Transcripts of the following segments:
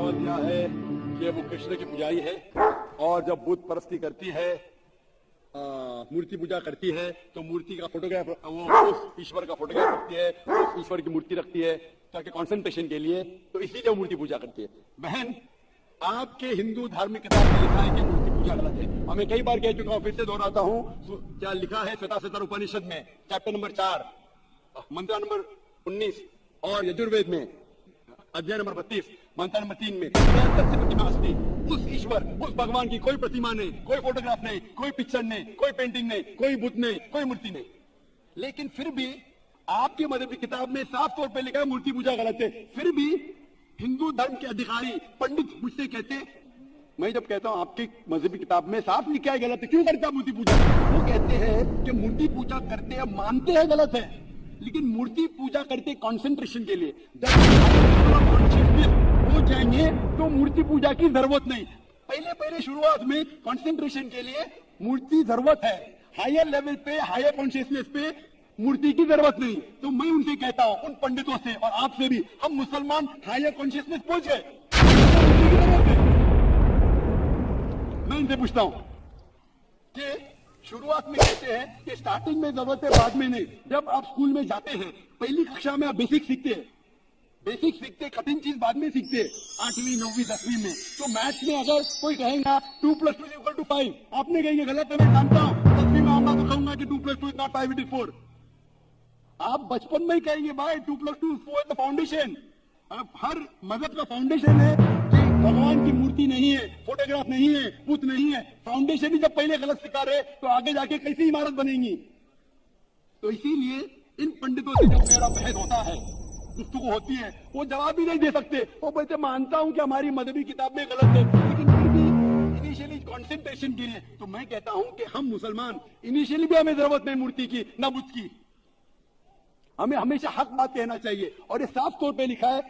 सवाल यह है कि वो कृष्ण की पुजारी है और जब बुत परस्ती करती है, मूर्ति पूजा करती है, तो मूर्ति का फोटोग्राफ, वो उस ईश्वर का फोटोग्राफ रखती है, उस ईश्वर की मूर्ति रखती है ताकि कंसंट्रेशन के लिए, तो इसीलिए वो मूर्ति पूजा करती है। बहन, आपके हिंदू धार्मिक किताब में लिखा है कि मूर्ति पूजा गलत है। और मैं कई बार कह चुका हूं, फिर से दोहराता हूं, क्या लिखा है श्वेताश्वतर उपनिषद में चैप्टर नंबर 4 मंत्र नंबर 19 और यजुर्वेद में अध्याय नंबर 32 मंत्र नंबर 3 में प्रतिमा अस्ति, उस ईश्वर, उस भगवान की कोई प्रतिमा नहीं, कोई फोटोग्राफ नहीं, कोई पिक्चर नहीं, कोई पेंटिंग नहीं, कोई बुत नहीं, कोई मूर्ति नहीं। लेकिन फिर भी आपके मजहबी किताब में साफ तौर पे लिखा है मूर्ति पूजा गलत है। फिर भी हिंदू धर्म के अधिकारी पंडित मुझसे कहते, मैं जब कहता हूं आपकी मजहबी किताब में साफ लिखा है गलत है, क्यों करता मूर्ति पूजा, वो कहते हैं कि मूर्ति पूजा करते हैं, मानते हैं गलत है, लेकिन मूर्ति पूजा करते कंसंट्रेशन के लिए। हो जाएंगे तो मूर्ति पूजा की जरूरत नहीं। पहले शुरुआत में कंसंट्रेशन के लिए मूर्ति जरूरत है, हायर लेवल पे, हायर कॉन्शियसनेस पे मूर्ति की जरूरत नहीं। तो मैं उनसे कहता हूं, उन पंडितों से और आपसे भी, हम मुसलमान हायर कॉन्शियसनेस पहुंच गए, मैं इनसे पूछता हूं कि शुरुआत में कहते हैं कि स्टार्टिंग में जरूरत है, बाद में नहीं। जब आप स्कूल में जाते हैं, पहली कक्षा में आप बेसिक सीखते हैं, कठिन चीज बाद में सीखते हैं, 8वीं 9वीं 10वीं में। तो मैथ्स में अगर कोई कहेगा 2 + 2 = 5, आपने कहेंगे गलत है, मैं जानता हूं, 10वीं में आऊंगा तो कहूंगा कि 2 + 2 = 5, it is 4। आप बचपन में ही कहेंगे भाई 2 + 2 4 द फाउंडेशन। अब हर मजहब का फाउंडेशन है कि भगवान की मूर्ति नहीं है, फोटोग्राफ नहीं है, बुत नहीं है। फाउंडेशन ही जब पहले गलत सिखा रहे तो आगे जाके कैसी इमारत बनेगी। तो इसीलिए इन पंडितों से जब मेरा बहस होता है, गुफ्तगू होती है, वो जवाब भी नहीं दे सकते। वो बोलते मानता हूं कि हमारी मजहबी किताब में गलत है, लेकिन फिर भी इनिशियली कंसंट्रेशन के लिए। तो मैं कहता हूं कि हम मुसलमान, इनिशियली भी हमें जरूरत नहीं मूर्ति की ना बुत की, हमें हमेशा हक बात कहना चाहिए। और ये साफ तौर पे लिखा है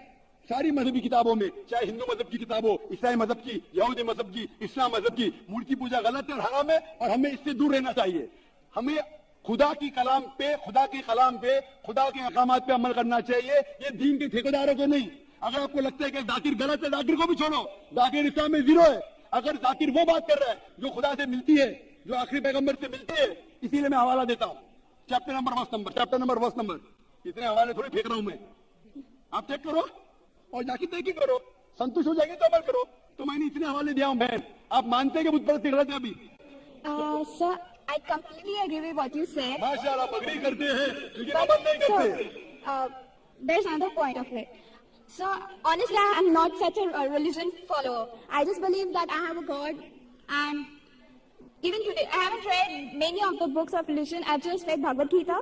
सारी मजहबी किताबों में, चाहे हिंदू मजहब की किताब हो, ईसाई मजहब की, यहूदी मजहब की, इस्लाम मजहब की, मूर्ति पूजा गलत है और हराम है और हमें इससे दूर रहना चाहिए। हमें खुदा की कलाम पे, खुदा के कलाम पे, खुदा के अहकामात पे अमल करना चाहिए, ये दीन के ठेकेदारों को नहीं। अगर आपको लगता है कि जाकिर गलत है, जाकिर को भी छोड़ो, जाकिर इस्लाम में 0 है। अगर जाकिर वो बात कर रहा है जो खुदा से मिलती है, जो आखिरी पैगंबर से मिलती है, इसीलिए मैं हवाला देता हूँ, चैप्टर नंबर वर्स नंबर। इतने हवाले थोड़ी फेंक रहा हूं मैं, आप चेक करो और जाके तहकीक करो, संतुष्ट हो जाएगी तो अमल करो। तो मैंने इतने हवाले दिया हूं बहन, आप मानते हैं कि बुत परस्ती गलत है अभी? Sir, I completely agree with what you said. माशाअल्लाह, आप अग्री करते हैं लेकिन अमल नहीं करते। There's another point of it. So honestly, I am not such a religion follower. I just believe that I have a God, and even today, I haven't read many of the books of religion. I've just read Bhagavad Gita,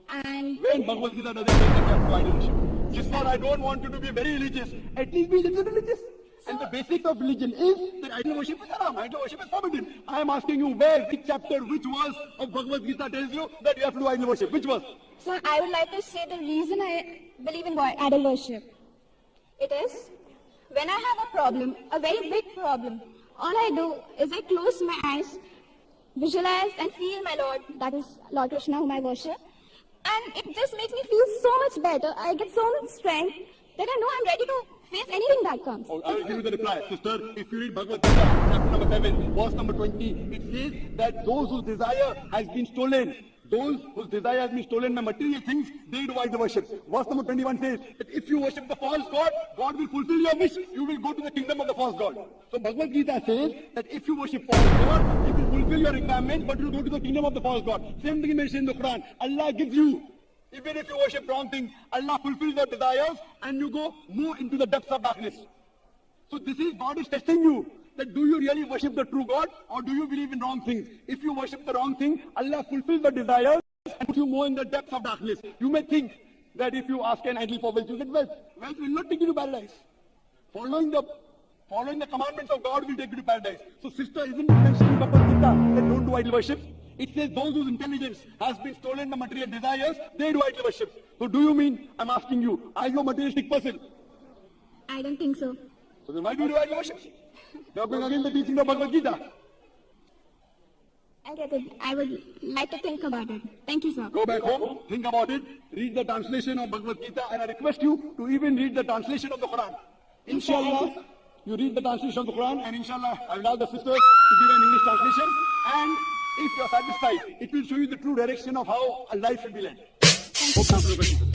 and Bhagavad Gita doesn't say that you have to idol worship. Just not, I don't want you to be very religious. At least be a little religious. And the basics of religion is that idol worship is haram, idol worship is forbidden. I am asking you, where, which chapter, which verse of Bhagavad Gita tells you that you have to do idol worship? Which verse? So I would like to say the reason I believe in idol worship. It is when I have a problem, a very big problem, all I do is I close my eyes, visualize and feel my Lord, that is Lord Krishna whom I worship, and it just makes me feel so much better. I get so much strength that I know I'm ready to face anything that comes. I will give you the reply. Sister, if you read Bhagavad Gita, chapter number 7, verse number 20, it says that those whose desire has been stolen, by material things, they do idol worship. Verse number 21 says that if you worship the false God, God will fulfill your wish. You will go to the kingdom of the false God. So Bhagavad Gita says that if you worship false God, He will fulfill your requirements, but you will go to the kingdom of the false God. Same thing is mentioned in the Quran. Allah gives you. Even if you worship wrong things, Allah fulfills your desires and you go more into the depths of darkness. So this is, God is testing you. That do you really worship the true God or do you believe in wrong things? If you worship the wrong thing, Allah fulfills the desires and puts you more in the depths of darkness. You may think that if you ask an idol for wealth, you get wealth. Wealth will not take you to paradise. Following the commandments of God will take you to paradise. So sister, isn't it mentioned in Bhagavad Gita that don't do idol worship? It says those whose intelligence has been stolen by material desires, they do idol worship. So do you mean, I'm asking you, are you a materialistic person? I don't think so. So then why do you do idol worship? You are going against the teaching of Bhagavad Gita. I get it. I would like to think about it. Thank you, sir. Go back home, think about it, read the translation of Bhagavad Gita, and I request you to even read the translation of the Quran. Inshallah, You read the translation of the Quran, and inshallah, I will ask the sisters to give an English translation. And if you are satisfied, it will show you the true direction of how a life should be led. Hope to answer the question.